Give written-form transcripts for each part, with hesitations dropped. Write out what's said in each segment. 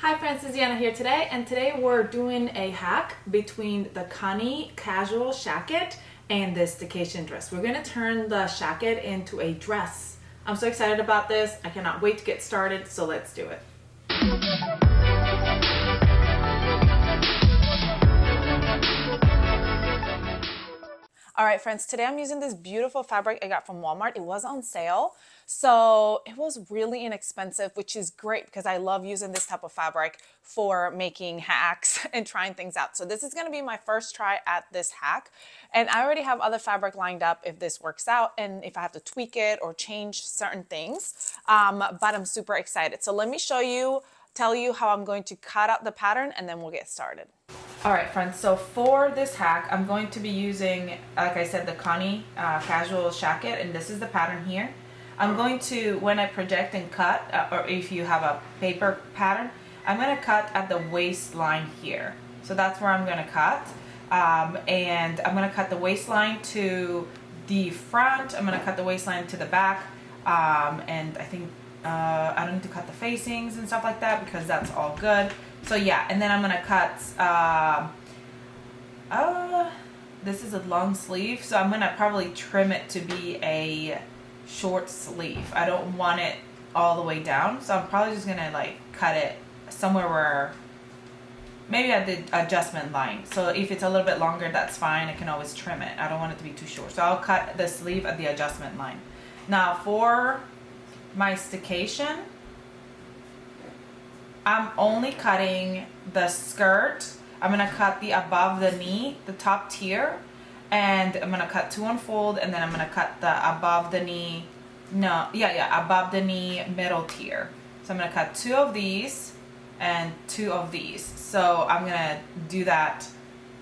Hi friends, it's Yana here today, and today we're doing a hack between the Connie Casual Shacket and this Staycation dress. We're going to turn the shacket into a dress. I'm so excited about this. I cannot wait to get started, so let's do it. All right, friends, today I'm using this beautiful fabric I got from Walmart. It was on sale, so it was really inexpensive, which is great because I love using this type of fabric for making hacks and trying things out. So this is going to be my first try at this hack, and I already have other fabric lined up if this works out and if I have to tweak it or change certain things, but I'm super excited. So let me tell you how I'm going to cut out the pattern, and then we'll get started. All right, friends, so for this hack, I'm going to be using, like I said, the Connie Casual Shacket, and this is the pattern here. I'm going to, when I project and cut, or if you have a paper pattern, I'm going to cut at the waistline here. So that's where I'm going to cut, and I'm going to cut the waistline to the front, I'm going to cut the waistline to the back, and I think I don't need to cut the facings and stuff like that because that's all good. So yeah, and then I'm gonna cut, this is a long sleeve, so I'm gonna probably trim it to be a short sleeve. I don't want it all the way down, so I'm probably just gonna like cut it somewhere where, maybe at the adjustment line. So if it's a little bit longer, that's fine, I can always trim it. I don't want it to be too short. So I'll cut the sleeve at the adjustment line. Now for my Staycation, I'm only cutting the skirt. I'm gonna cut the above the knee, the top tier, and I'm gonna cut two unfold, and then I'm gonna cut the above the knee, above the knee middle tier. So I'm gonna cut two of these and two of these. So I'm gonna do that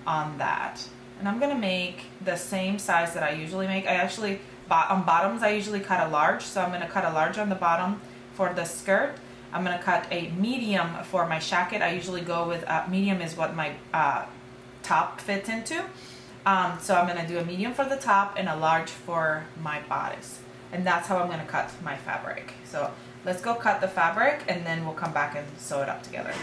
on that. And I'm gonna make the same size that I usually make. On bottoms, I usually cut a large, so I'm gonna cut a large on the bottom for the skirt. I'm gonna cut a medium for my shacket. I usually go with medium is what my top fits into. So I'm gonna do a medium for the top and a large for my bodice. And that's how I'm gonna cut my fabric. So let's go cut the fabric and then we'll come back and sew it up together.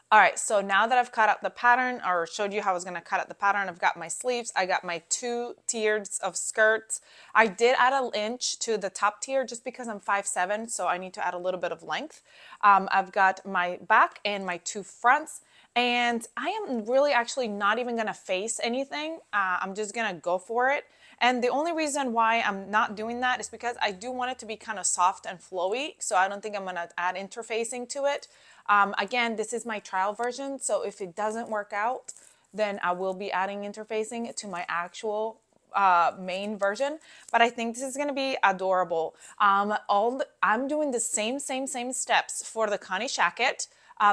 All right, so now that I've cut out the pattern or showed you how I was gonna cut out the pattern, I've got my sleeves, I got my two tiers of skirts. I did add an inch to the top tier just because I'm 5'7", so I need to add a little bit of length. I've got my back and my two fronts, and I am really actually not even gonna face anything. I'm just gonna go for it. And the only reason why I'm not doing that is because I do want it to be kind of soft and flowy, so I don't think I'm gonna add interfacing to it. Again, this is my trial version, so if it doesn't work out, then I will be adding interfacing to my actual main version, but I think this is going to be adorable. I'm doing the same steps for the Connie Shacket.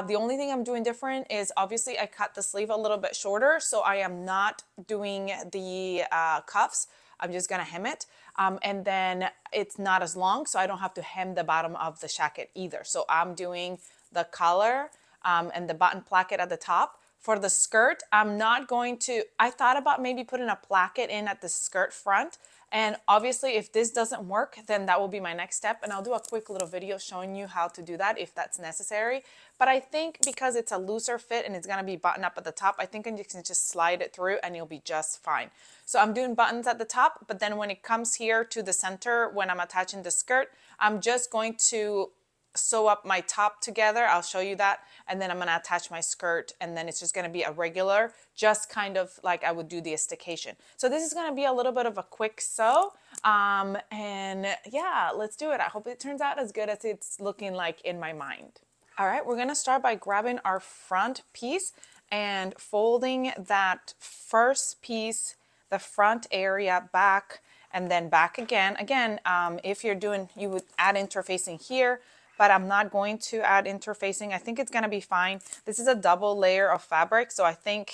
The only thing I'm doing different is obviously I cut the sleeve a little bit shorter, so I am not doing the cuffs. I'm just gonna hem it, and then it's not as long, so I don't have to hem the bottom of the shacket either. So I'm doing the collar and the button placket at the top. For the skirt, I'm not going to, I thought about maybe putting a placket in at the skirt front, and obviously if this doesn't work, then that will be my next step, and I'll do a quick little video showing you how to do that if that's necessary. But I think because it's a looser fit and it's gonna be buttoned up at the top, I think you can just slide it through and you'll be just fine. So I'm doing buttons at the top, but then when it comes here to the center, when I'm attaching the skirt, I'm just going to sew up my top together. I'll show you that, and then I'm going to attach my skirt, and then it's just going to be a regular, just kind of like I would do the Staycation. So this is going to be a little bit of a quick sew, and yeah, let's do it. I hope it turns out as good as it's looking like in my mind. All right, we're going to start by grabbing our front piece and folding that first piece, the front area back, and then back again. Again, if you're doing, you would add interfacing here, but I'm not going to add interfacing. I think it's gonna be fine. This is a double layer of fabric, so I think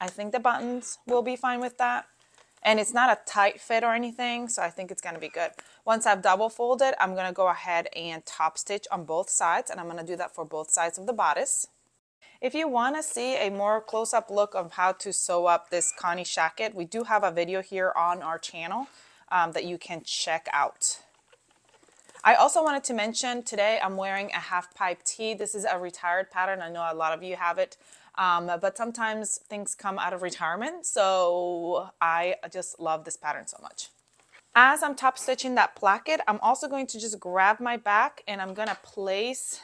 the buttons will be fine with that. And it's not a tight fit or anything, so I think it's gonna be good. Once I've double folded, I'm gonna go ahead and top stitch on both sides, and I'm gonna do that for both sides of the bodice. If you wanna see a more close-up look of how to sew up this Connie Shacket, we do have a video here on our channel that you can check out. I also wanted to mention today I'm wearing a half pipe tee. This is a retired pattern. I know a lot of you have it, but sometimes things come out of retirement. So I just love this pattern so much. As I'm top stitching that placket, I'm also going to just grab my back and I'm gonna place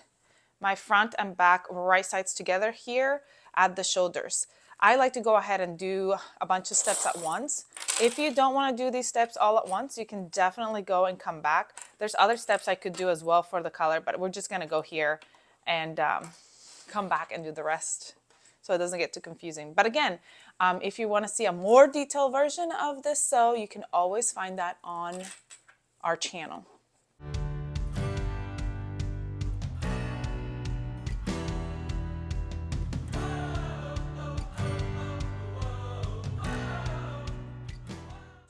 my front and back right sides together here at the shoulders. I like to go ahead and do a bunch of steps at once. If you don't want to do these steps all at once, you can definitely go and come back. There's other steps I could do as well for the color, but we're just going to go here and come back and do the rest so it doesn't get too confusing. But again, if you want to see a more detailed version of this sew, you can always find that on our channel.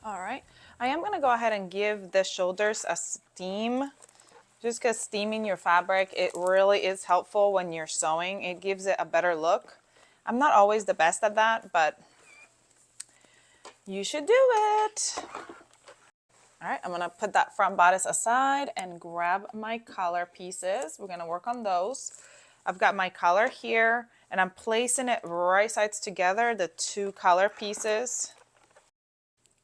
All right, I am going to go ahead and give the shoulders a steam, just because steaming your fabric, it really is helpful when you're sewing. It gives it a better look. I'm not always the best at that, but you should do it. All right, I'm going to put that front bodice aside and grab my collar pieces. We're going to work on those. I've got my collar here, and I'm placing it right sides together, the two collar pieces.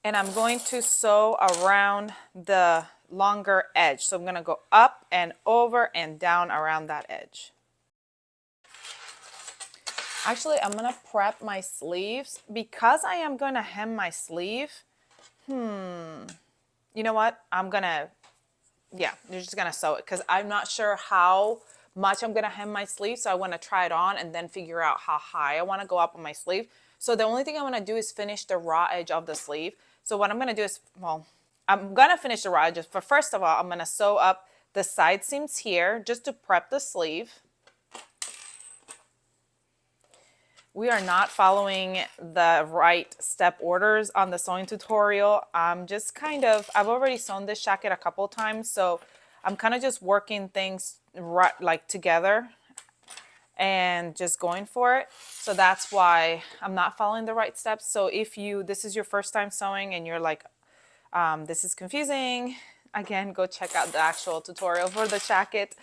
And I'm going to sew around the longer edge. So I'm going to go up and over and down around that edge. Actually, I'm going to prep my sleeves. Because I am going to hem my sleeve, you know what? You're just going to sew it because I'm not sure how much I'm going to hem my sleeve. So I want to try it on and then figure out how high I want to go up on my sleeve. So the only thing I want to do is finish the raw edge of the sleeve. So what I'm going to do is, I'm going to finish the raw edges, but first of all, I'm going to sew up the side seams here just to prep the sleeve. We are not following the right step orders on the sewing tutorial. I'm just I've already sewn this jacket a couple times, so I'm kind of just working things like together and just going for it. So that's why I'm not following the right steps. So if this is your first time sewing and you're like, this is confusing, again, go check out the actual tutorial for the jacket.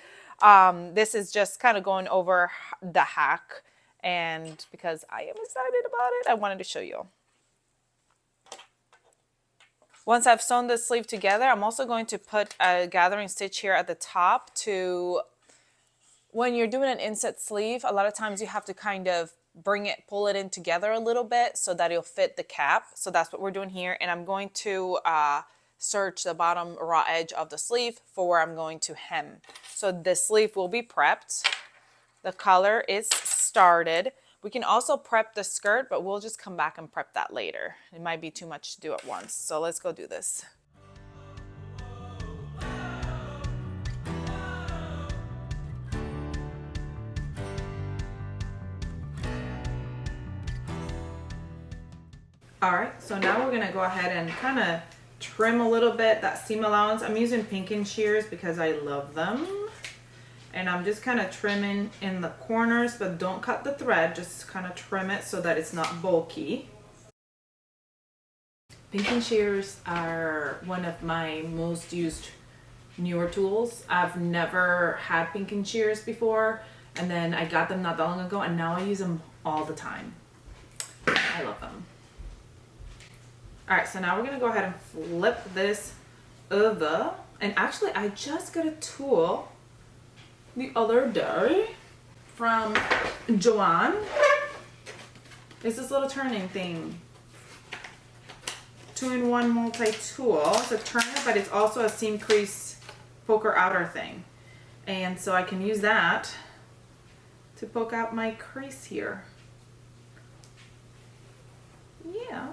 This is just kind of going over the hack, and because I am excited about it, I wanted to show you. Once I've sewn the sleeve together, I'm also going to put a gathering stitch here at the top to, when you're doing an inset sleeve, a lot of times you have to kind of pull it in together a little bit so that it'll fit the cap. So that's what we're doing here. And I'm going to search the bottom raw edge of the sleeve for where I'm going to hem. So the sleeve will be prepped. The collar is started. We can also prep the skirt, but we'll just come back and prep that later. It might be too much to do at once. So let's go do this. All right, so now we're gonna go ahead and kind of trim a little bit that seam allowance. I'm using pinking shears because I love them. And I'm just kind of trimming in the corners, but don't cut the thread, just kind of trim it so that it's not bulky. Pinking shears are one of my most used newer tools. I've never had pinking shears before, and then I got them not that long ago, and now I use them all the time. I love them. All right, so now we're gonna go ahead and flip this over. And actually, I just got a tool the other day from Joanne. It's this little turning thing. 2-in-1 multi-tool. It's a turner, but it's also a seam crease poker outer thing. And so I can use that to poke out my crease here. Yeah.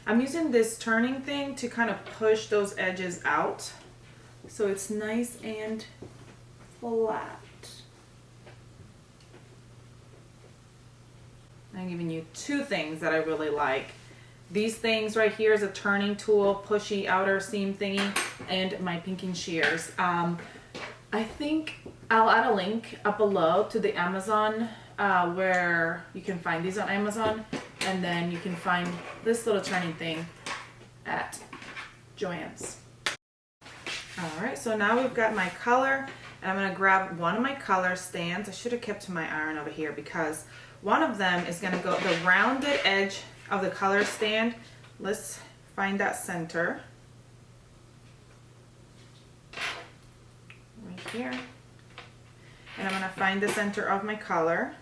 I'm using this turning thing to kind of push those edges out so it's nice and flat. I'm giving you two things that I really like. These things right here is a turning tool, pushy outer seam thingy, and my pinking shears. I think I'll add a link up below to the Amazon where you can find these on Amazon, and then you can find this little turning thing at Joann's. All right, so now we've got my color, and I'm gonna grab one of my color stands. I should have kept my iron over here because one of them is gonna go the rounded edge of the color stand. Let's find that center right here, and I'm gonna find the center of my color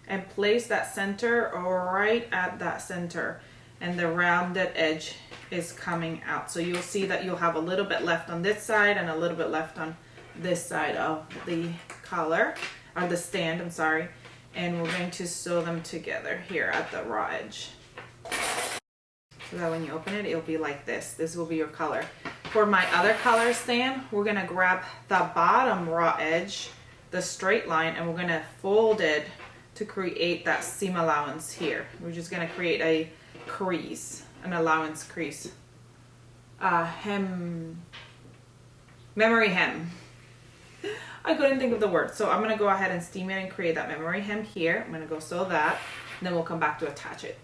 and place that center right at that center, and the rounded edge is coming out. So you'll see that you'll have a little bit left on this side and a little bit left on this side of the collar, or the stand, I'm sorry. And we're going to sew them together here at the raw edge. So that when you open it, it'll be like this. This will be your color. For my other color stand, we're gonna grab the bottom raw edge, the straight line, and we're gonna fold it to create that seam allowance here. We're just gonna create a crease, an allowance crease. Memory hem. I couldn't think of the word. So I'm gonna go ahead and steam it and create that memory hem here. I'm gonna go sew that, and then we'll come back to attach it.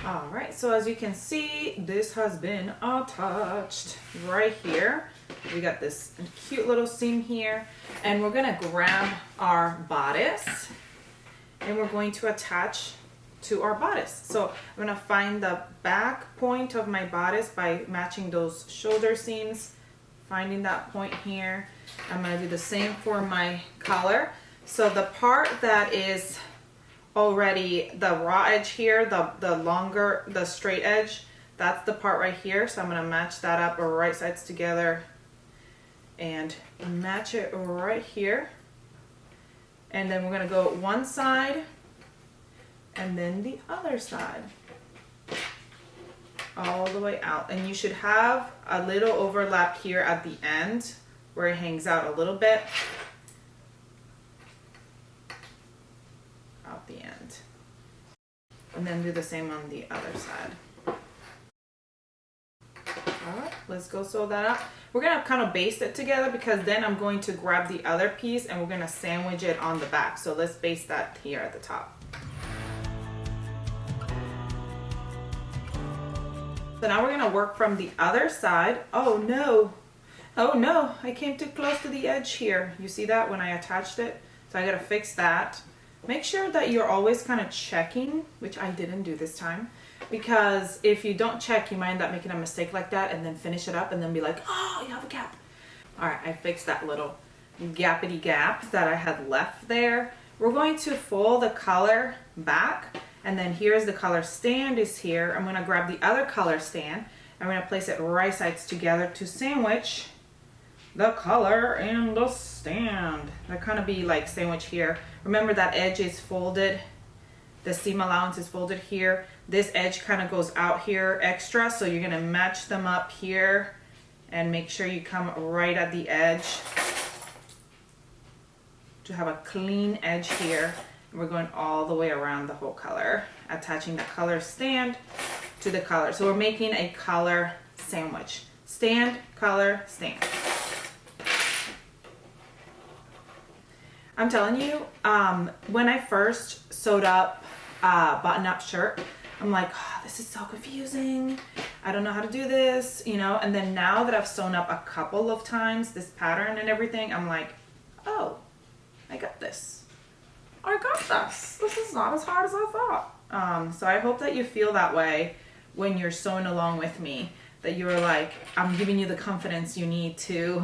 All right, so as you can see, this has been attached right here. We got this cute little seam here, and we're gonna grab our bodice and we're going to attach to our bodice. So I'm gonna find the back point of my bodice by matching those shoulder seams, finding that point here. I'm gonna do the same for my collar. So the part that is already the raw edge here, the longer, the straight edge, that's the part right here. So I'm gonna match that up, or right sides together, and match it right here. And then we're gonna go one side and then the other side, all the way out. And you should have a little overlap here at the end where it hangs out a little bit. Out the end. And then do the same on the other side. All right, let's go sew that up. We're gonna kind of baste it together because then I'm going to grab the other piece and we're gonna sandwich it on the back. So let's baste that here at the top. So now we're gonna work from the other side. Oh no, I came too close to the edge here. You see that when I attached it? So I gotta fix that. Make sure that you're always kind of checking, which I didn't do this time, because if you don't check, you might end up making a mistake like that and then finish it up and then be like, oh, you have a gap. All right, I fixed that little gappity gap that I had left there. We're going to fold the collar back, and then here's the collar stand is here. I'm gonna grab the other collar stand. I'm gonna place it right sides together to sandwich the collar and the stand. They're kind of be like sandwich here. Remember that edge is folded. The seam allowance is folded here. This edge kind of goes out here extra, so you're gonna match them up here and make sure you come right at the edge to have a clean edge here. And we're going all the way around the whole color, attaching the collar stand to the collar. So we're making a collar sandwich. Stand, collar, stand. I'm telling you, when I first sewed up a button-up shirt, I'm like, oh, this is so confusing. I don't know how to do this, you know? And then now that I've sewn up a couple of times, this pattern and everything, I'm like, oh, I got this. I got this. This is not as hard as I thought. So I hope that you feel that way when you're sewing along with me, that you're like, I'm giving you the confidence you need to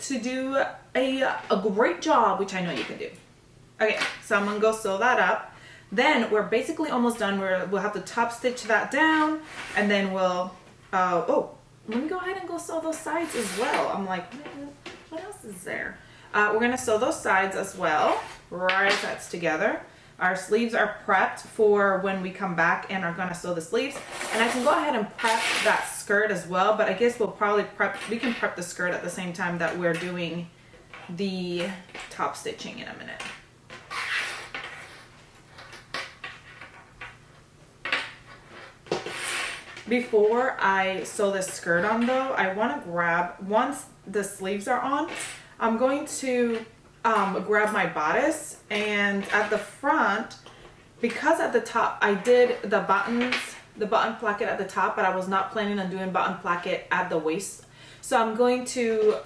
do a great job, which I know you can do. Okay, so I'm gonna go sew that up. Then we're basically almost done. We'll have to top stitch that down, and then we'll, oh, let me go ahead and go sew those sides as well. I'm like, what else is there? We're gonna sew those sides as well, right sides together. Our sleeves are prepped for when we come back and are gonna sew the sleeves. And I can go ahead and prep that skirt as well, but I guess we'll probably we can prep the skirt at the same time that we're doing the top stitching in a minute. Before I sew the skirt on though, I wanna grab, once the sleeves are on, I'm going to grab my bodice, and at the front, because at the top I did the buttons the button placket at the top, but I was not planning on doing button placket at the waist. So I'm going to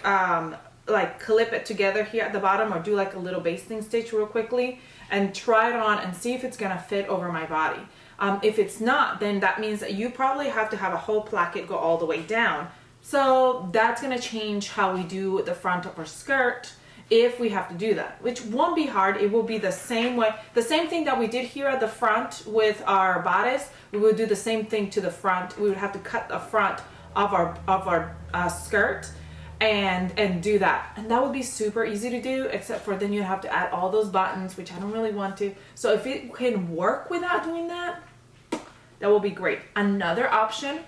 like clip it together here at the bottom, or do like a little basting stitch real quickly and try it on and see if it's gonna fit over my body. If it's not, then that means that you probably have to have a whole placket go all the way down. So that's gonna change how we do the front of our skirt if we have to do that, which won't be hard. It will be the same way, the same thing that we did here at the front with our bodice. We would do the same thing to the front. We would have to cut the front of our skirt and do that, and that would be super easy to do, except for then you have to add all those buttons, which I don't really want to. So if it can work without doing that, that will be great. Another option,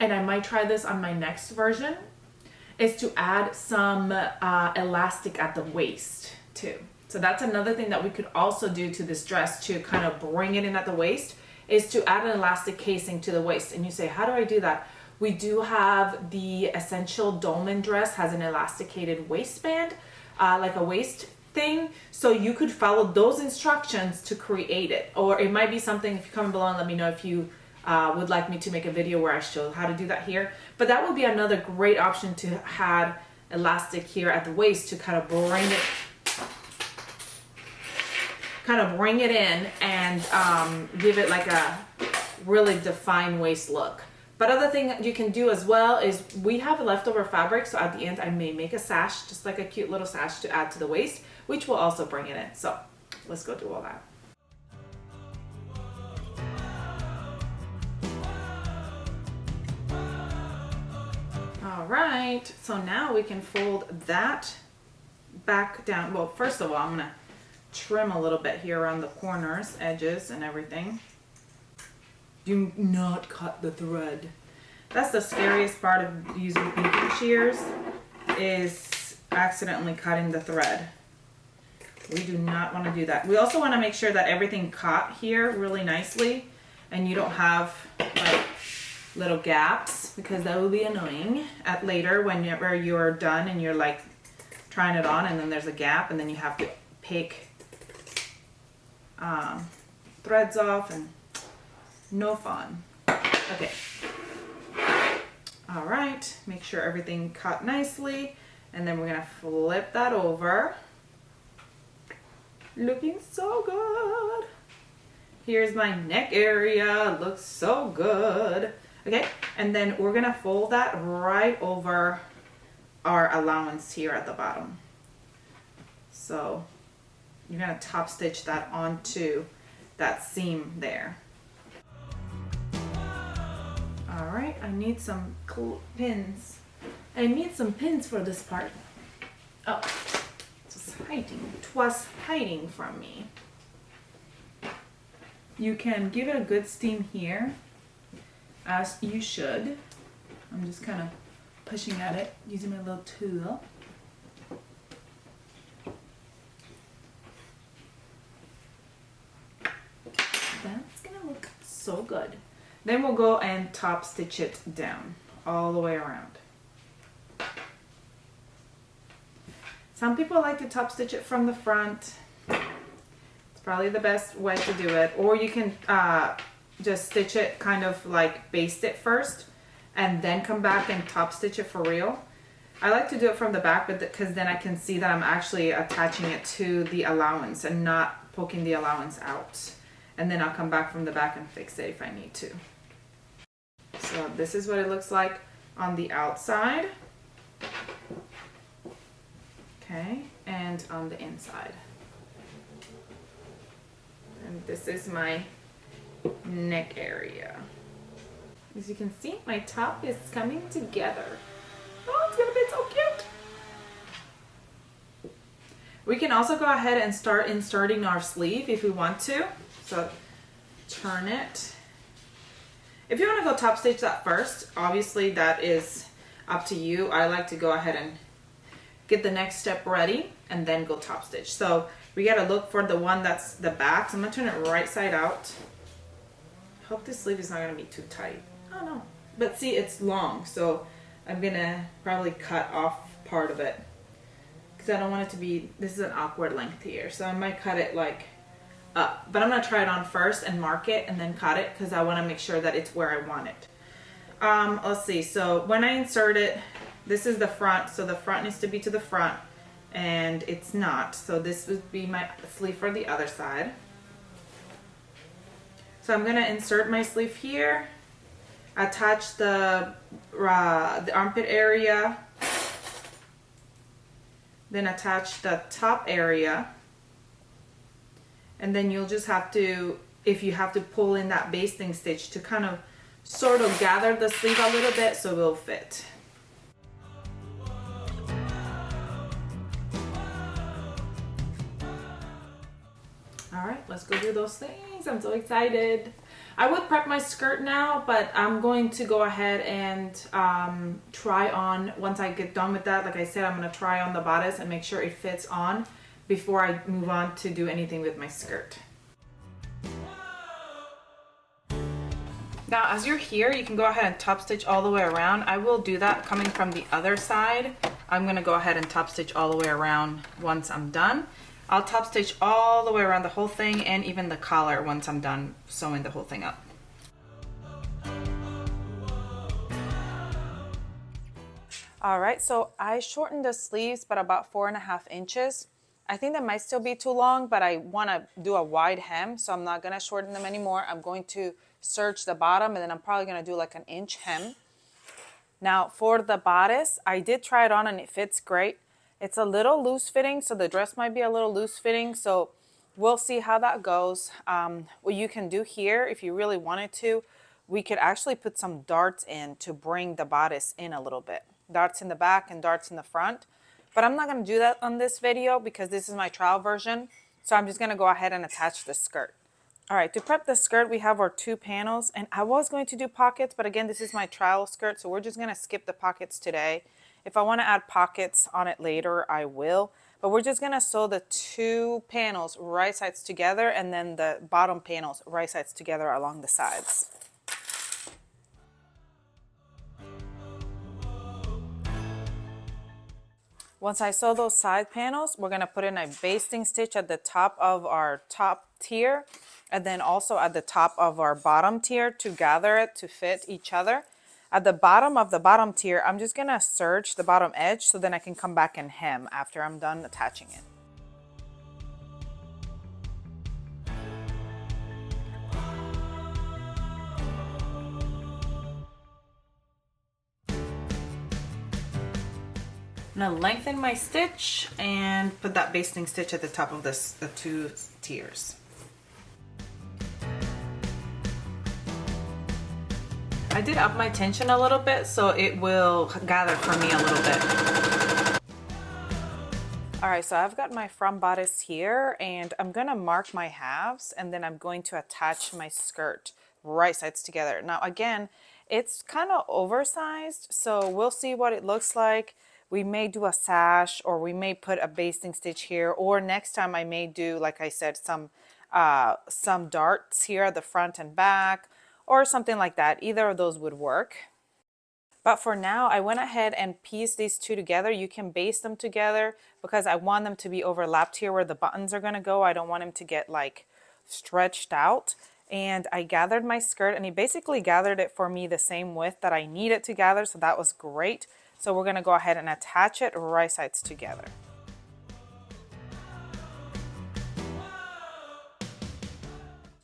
and I might try this on my next version, is to add some elastic at the waist too. So that's another thing that we could also do to this dress to kind of bring it in at the waist, is to add an elastic casing to the waist. And you say, how do I do that? We do have the Essential Dolman dress has an elasticated waistband, like a waist thing. So you could follow those instructions to create it. Or it might be something, if you comment below and let me know if you would like me to make a video where I show how to do that here. But that would be another great option, to have elastic here at the waist to kind of bring it in and give it like a really defined waist look. But other thing that you can do as well is, we have leftover fabric, so at the end I may make a sash, just like a cute little sash to add to the waist, which will also bring it in. So let's go do all that. All right, so now we can fold that back down. Well, first of all, I'm gonna trim a little bit here around the corners, edges, and everything. Do not cut the thread. That's the scariest part of using pinking shears, is accidentally cutting the thread. We do not want to do that. We also want to make sure that everything caught here really nicely and you don't have like little gaps, because that will be annoying at later whenever you're done and you're like trying it on and then there's a gap and then you have to pick threads off, and no fun. Okay. All right, make sure everything cut nicely, and then we're gonna flip that over. Looking so good. Here's my neck area, looks so good. Okay, and then we're gonna fold that right over our allowance here at the bottom. So you're gonna top stitch that onto that seam there. All right, I need some pins. I need some pins for this part. Oh, it was hiding from me. You can give it a good steam here, as you should. I'm just kind of pushing at it using my little tool. That's gonna look so good. Then we'll go and top stitch it down all the way around. Some people like to top stitch it from the front. It's probably the best way to do it. Or you can just stitch it, kind of like baste it first and then come back and top stitch it for real. I like to do it from the back, but because then I can see that I'm actually attaching it to the allowance and not poking the allowance out. And then I'll come back from the back and fix it if I need to. So this is what it looks like on the outside. Okay, and on the inside. And this is my neck area. As you can see, my top is coming together. Oh, it's gonna be so cute. We can also go ahead and start inserting our sleeve if we want to. So turn it. If you want to go top stitch that first, obviously that is up to you. I like to go ahead and get the next step ready and then go top stitch. So we got to look for the one that's the back. So I'm going to turn it right side out. Hope this sleeve is not going to be too tight. Oh no. But see, it's long, so I'm going to probably cut off part of it because I don't want it to be, this is an awkward length here. So I might cut it like up. But I'm gonna try it on first and mark it and then cut it because I want to make sure that it's where I want it. Let's see, so when I insert it, this is the front, so the front needs to be to the front, and it's not, so this would be my sleeve for the other side. So I'm gonna insert my sleeve here, attach the armpit area, then attach the top area, and then you'll just have to, if you have to pull in that basting stitch to kind of sort of gather the sleeve a little bit so it will fit. All right, let's go do those things. I'm so excited. I would prep my skirt now, but I'm going to go ahead and try on, once I get done with that, like I said, I'm gonna try on the bodice and make sure it fits on before I move on to do anything with my skirt. Now, as you're here, you can go ahead and top stitch all the way around. I will do that coming from the other side. I'm gonna go ahead and top stitch all the way around once I'm done. I'll top stitch all the way around the whole thing and even the collar once I'm done sewing the whole thing up. All right, so I shortened the sleeves but about 4.5 inches. I think that might still be too long, but I want to do a wide hem, so I'm not going to shorten them anymore. I'm going to serge the bottom, and then I'm probably going to do like an inch hem. Now for the bodice, I did try it on and it fits great. It's a little loose fitting, so the dress might be a little loose fitting, so we'll see how that goes. What you can do here, if you really wanted to, we could actually put some darts in to bring the bodice in a little bit. Darts in the back and darts in the front. But I'm not going to do that on this video because this is my trial version. So I'm just going to go ahead and attach the skirt. All right, to prep the skirt, we have our 2 panels. And I was going to do pockets, but again, this is my trial skirt. So we're just going to skip the pockets today. If I want to add pockets on it later, I will. But we're just going to sew the 2 panels right sides together and then the bottom panels right sides together along the sides. Once I sew those side panels, we're going to put in a basting stitch at the top of our top tier and then also at the top of our bottom tier to gather it to fit each other. At the bottom of the bottom tier, I'm just going to serge the bottom edge so then I can come back and hem after I'm done attaching it. I'm going to lengthen my stitch and put that basting stitch at the top of the 2 tiers. I did up my tension a little bit so it will gather for me a little bit. All right, so I've got my front bodice here and I'm going to mark my halves and then I'm going to attach my skirt right sides together. Now again, it's kind of oversized, so we'll see what it looks like. We may do a sash or we may put a basting stitch here, or next time I may do, like I said, some darts here at the front and back or something like that. Either of those would work. But for now, I went ahead and pieced these 2 together. You can baste them together because I want them to be overlapped here where the buttons are going to go. I don't want them to get like stretched out. And I gathered my skirt and he basically gathered it for me the same width that I needed to gather. So that was great. So we're going to go ahead and attach it right sides together.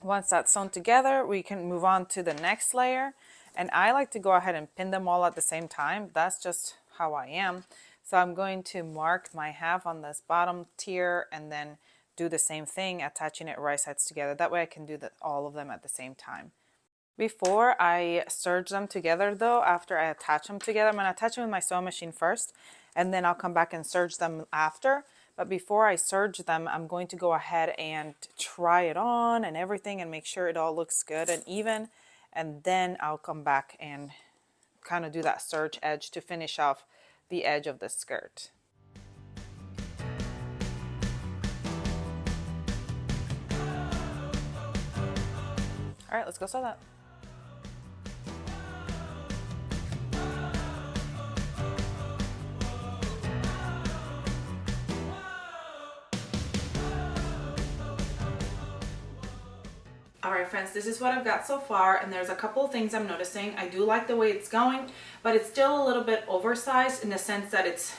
Once that's sewn together, we can move on to the next layer. And I like to go ahead and pin them all at the same time. That's just how I am. So I'm going to mark my half on this bottom tier and then do the same thing, attaching it right sides together. That way I can do all of them at the same time. Before I serge them together though, after I attach them together, I'm going to attach them with my sewing machine first and then I'll come back and serge them after. But before I serge them, I'm going to go ahead and try it on and everything and make sure it all looks good and even. And then I'll come back and kind of do that serge edge to finish off the edge of the skirt. All right, let's go sew that. All right, friends, this is what I've got so far, and there's a couple of things I'm noticing. I do like the way it's going, but it's still a little bit oversized in the sense that it's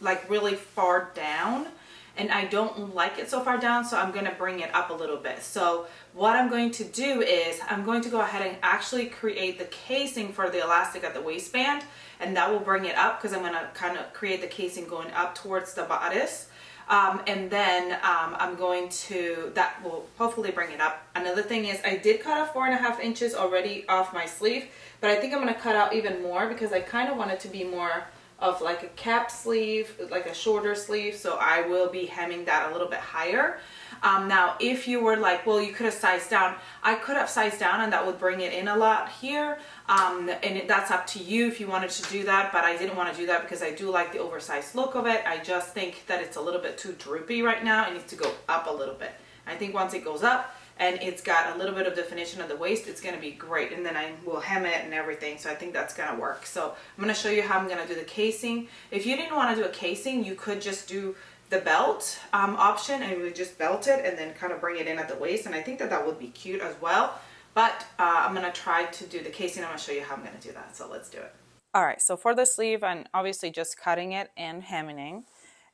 like really far down, and I don't like it so far down, so I'm going to bring it up a little bit. So what I'm going to do is I'm going to go ahead and actually create the casing for the elastic at the waistband, and that will bring it up because I'm going to kind of create the casing going up towards the bodice. And then I'm going to, that will hopefully bring it up. Another thing is I did cut off 4.5 inches already off my sleeve, but I think I'm going to cut out even more because I kind of want it to be more of like a cap sleeve, like a shorter sleeve. So I will be hemming that a little bit higher. Now, if you were like, well, you could have sized down, I could have sized down and that would bring it in a lot here. That's up to you if you wanted to do that, but I didn't want to do that because I do like the oversized look of it. I just think that it's a little bit too droopy right now. It needs to go up a little bit. I think once it goes up and it's got a little bit of definition of the waist, it's going to be great. And then I will hem it and everything. So I think that's going to work. So I'm going to show you how I'm going to do the casing. If you didn't want to do a casing, you could just do the belt option and we just belt it and then kind of bring it in at the waist, and I think that that would be cute as well. But I'm gonna try to do the casing. I'm gonna show you how I'm gonna do that, so let's do it. All right, so for the sleeve, I'm obviously just cutting it and hemming,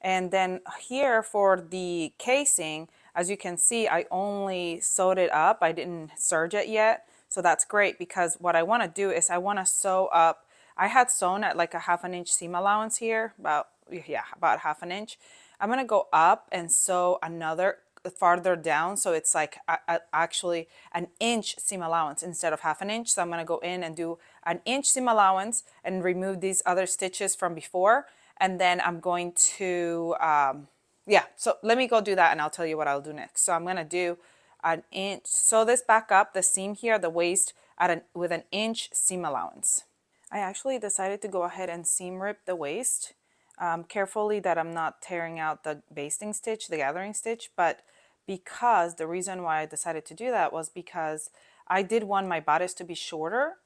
and then here for the casing, as you can see, I only sewed it up. I didn't serge it yet, so that's great because what I want to do is I want to sew up. I had sewn at like a 1/2 inch seam allowance here, about 1/2 inch. I'm gonna go up and sew another farther down, so it's like actually an inch seam allowance instead of 1/2 inch. So I'm gonna go in and do an inch seam allowance and remove these other stitches from before, and then I'm going to yeah, so let me go do that and I'll tell you what I'll do next. So I'm gonna do an inch, sew this back up, the seam here, the waist, with an inch seam allowance. I actually decided to go ahead and seam rip the waist carefully, that I'm not tearing out the basting stitch, the gathering stitch, but because the reason why I decided to do that was because I did want my bodice to be shorter.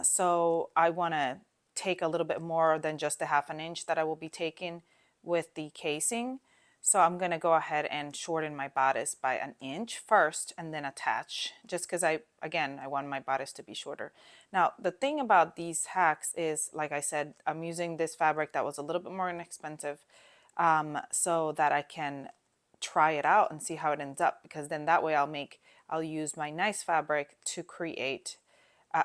So I want to take a little bit more than just the 1/2 inch that I will be taking with the casing. So I'm going to go ahead and shorten my bodice by an inch first and then attach, just because I want my bodice to be shorter. Now, the thing about these hacks is, like I said, I'm using this fabric that was a little bit more inexpensive, so that I can try it out and see how it ends up, because then that way I'll use my nice fabric to create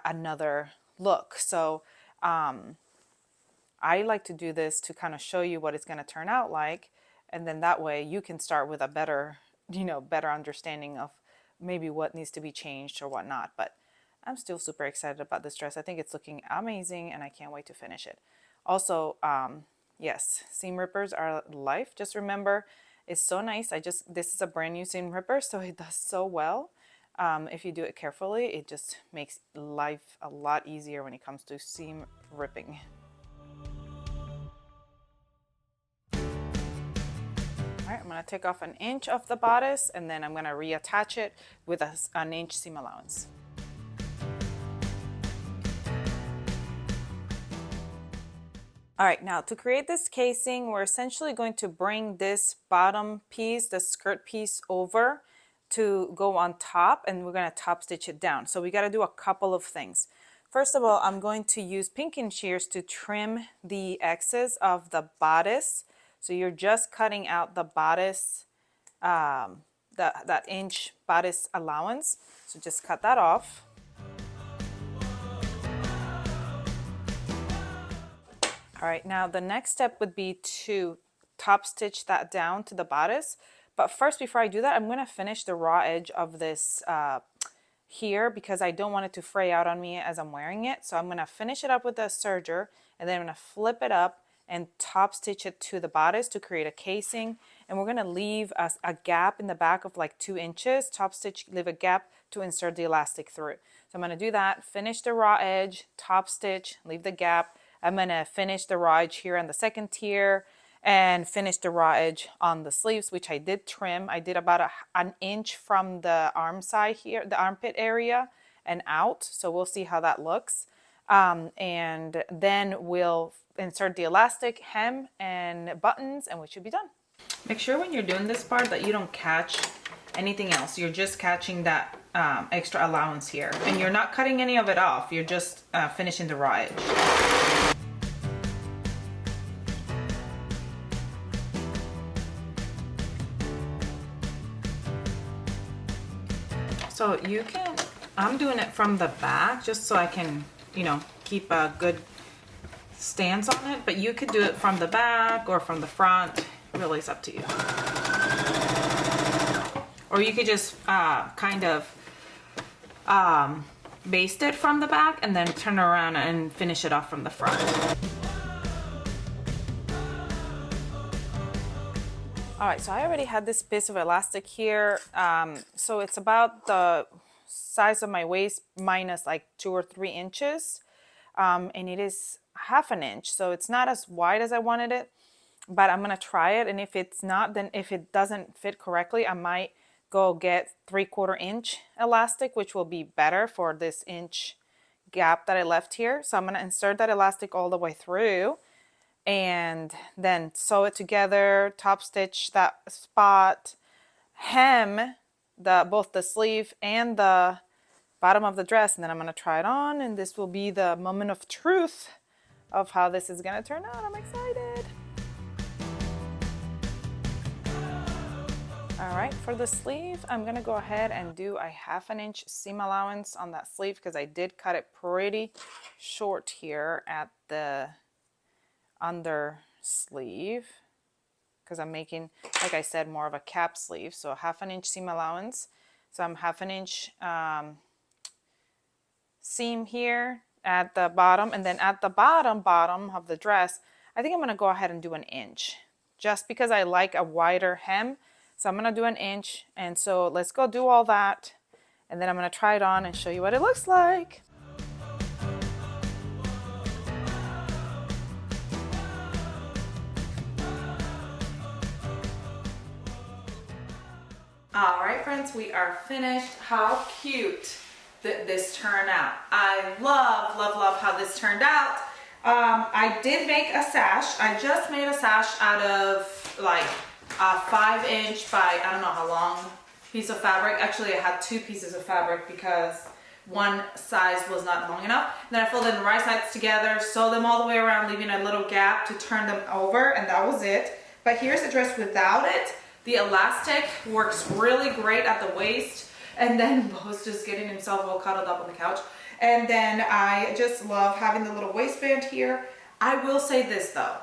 another look. So I like to do this to kind of show you what it's going to turn out like, and then that way you can start with a better understanding of maybe what needs to be changed or whatnot. But I'm still super excited about this dress. I think it's looking amazing and I can't wait to finish it. Also, yes, seam rippers are life. Just remember, it's so nice. This is a brand new seam ripper, so it does so well. If you do it carefully, it just makes life a lot easier when it comes to seam ripping. All right, I'm going to take off an inch of the bodice and then I'm going to reattach it with an inch seam allowance. All right, now to create this casing, we're essentially going to bring this bottom piece, the skirt piece, over to go on top, and we're going to top stitch it down. So we got to do a couple of things. First of all, I'm going to use pinking shears to trim the excess of the bodice. So you're just cutting out the bodice, that inch bodice allowance. So just cut that off. All right, now the next step would be to top stitch that down to the bodice. But first, before I do that, I'm going to finish the raw edge of this here, because I don't want it to fray out on me as I'm wearing it. So I'm going to finish it up with a serger, and then I'm going to flip it up and top stitch it to the bodice to create a casing. And we're going to leave a gap in the back of like 2 inches, top stitch, leave a gap to insert the elastic through. So I'm going to do that, finish the raw edge, top stitch, leave the gap. I'm going to finish the raw edge here on the second tier and finish the raw edge on the sleeves, which I did trim. I did about an inch from the arm side here, the armpit area, and out. So we'll see how that looks. And then we'll insert the elastic, hem, and buttons, and we should be done. Make sure when you're doing this part that you don't catch anything else. You're just catching that extra allowance here, and you're not cutting any of it off. You're just finishing the raw edge. So you can, I'm doing it from the back just so I can, you know, keep a good stance on it, but you could do it from the back or from the front. Really, it's up to you. Or you could just kind of baste it from the back and then turn around and finish it off from the front. All right, so I already had this piece of elastic here. So it's about the size of my waist minus like 2 or 3 inches. And it is half an inch. So it's not as wide as I wanted it, but I'm gonna try it. And if it's not, then if it doesn't fit correctly, I might go get 3/4 inch elastic, which will be better for this inch gap that I left here. So I'm gonna insert that elastic all the way through and then sew it together, top stitch that spot, hem both the sleeve and the bottom of the dress, and then I'm gonna try it on, and this will be the moment of truth of how this is gonna turn out. I'm excited. All right, for the sleeve, I'm gonna go ahead and do a 1/2 inch seam allowance on that sleeve because I did cut it pretty short here at the under sleeve because I'm making, like I said, more of a cap sleeve. So 1/2 inch seam allowance. So I'm 1/2 inch seam here at the bottom, and then at the bottom of the dress, I think I'm gonna go ahead and do 1 inch just because I like a wider hem. So I'm gonna do 1 inch, and so let's go do all that, and then I'm gonna try it on and show you what it looks like. All right, friends, we are finished. How cute did this turn out? I love, love, love how this turned out. I did make a sash. I just made a sash out of like a 5 inch by, I don't know how long piece of fabric. Actually, I had 2 pieces of fabric because one size was not long enough. And then I folded the right sides together, sewed them all the way around, leaving a little gap to turn them over, and that was it. But here's the dress without it. The elastic works really great at the waist, and then Bo's just getting himself all cuddled up on the couch. And then I just love having the little waistband here. I will say this though,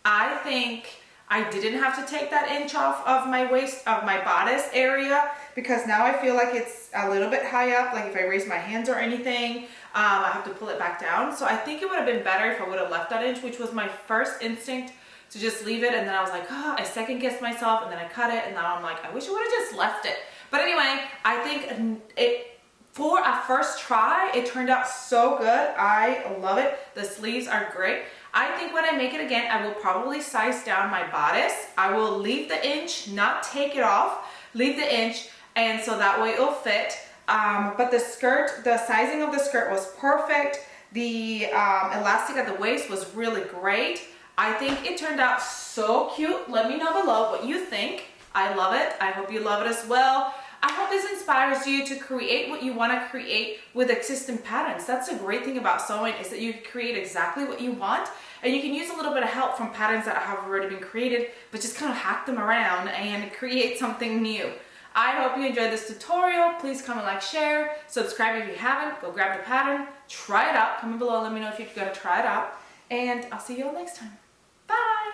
I think I didn't have to take that inch off of my waist, of my bodice area, because now I feel like it's a little bit high up. Like if I raise my hands or anything, I have to pull it back down. So I think it would have been better if I would have left that inch, which was my first instinct, to just leave it. And then I was like, oh, I second guessed myself, and then I cut it, and now I'm like, I wish I would have just left it. But anyway, I think it, for a first try, it turned out so good. I love it. The sleeves are great. I think when I make it again, I will probably size down my bodice. I will leave the inch, not take it off, leave the inch, and so that way it'll fit. But the skirt, the sizing of the skirt was perfect. The elastic at the waist was really great. I think it turned out so cute. Let me know below what you think. I love it. I hope you love it as well. I hope this inspires you to create what you want to create with existing patterns. That's the great thing about sewing, is that you can create exactly what you want, and you can use a little bit of help from patterns that have already been created, but just kind of hack them around and create something new. I hope you enjoyed this tutorial. Please comment, like, share, subscribe if you haven't. Go grab the pattern, try it out. Comment below, let me know if you're gonna try it out, and I'll see you all next time. Bye!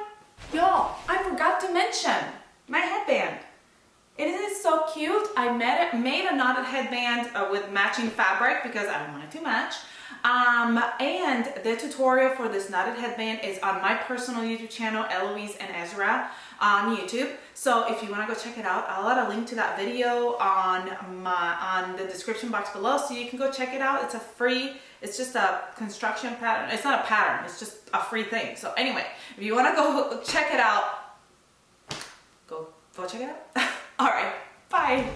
Y'all, I forgot to mention my headband. It is so cute. I made a knotted headband with matching fabric because I wanted to match. And the tutorial for this knotted headband is on my personal YouTube channel, Eloise and Ezra on YouTube. So if you want to go check it out, I'll add a link to that video on the description box below, so you can go check it out. It's a free, it's just a construction pattern. It's not a pattern, it's just a free thing. So anyway, if you want to go check it out, go check it out. All right, bye.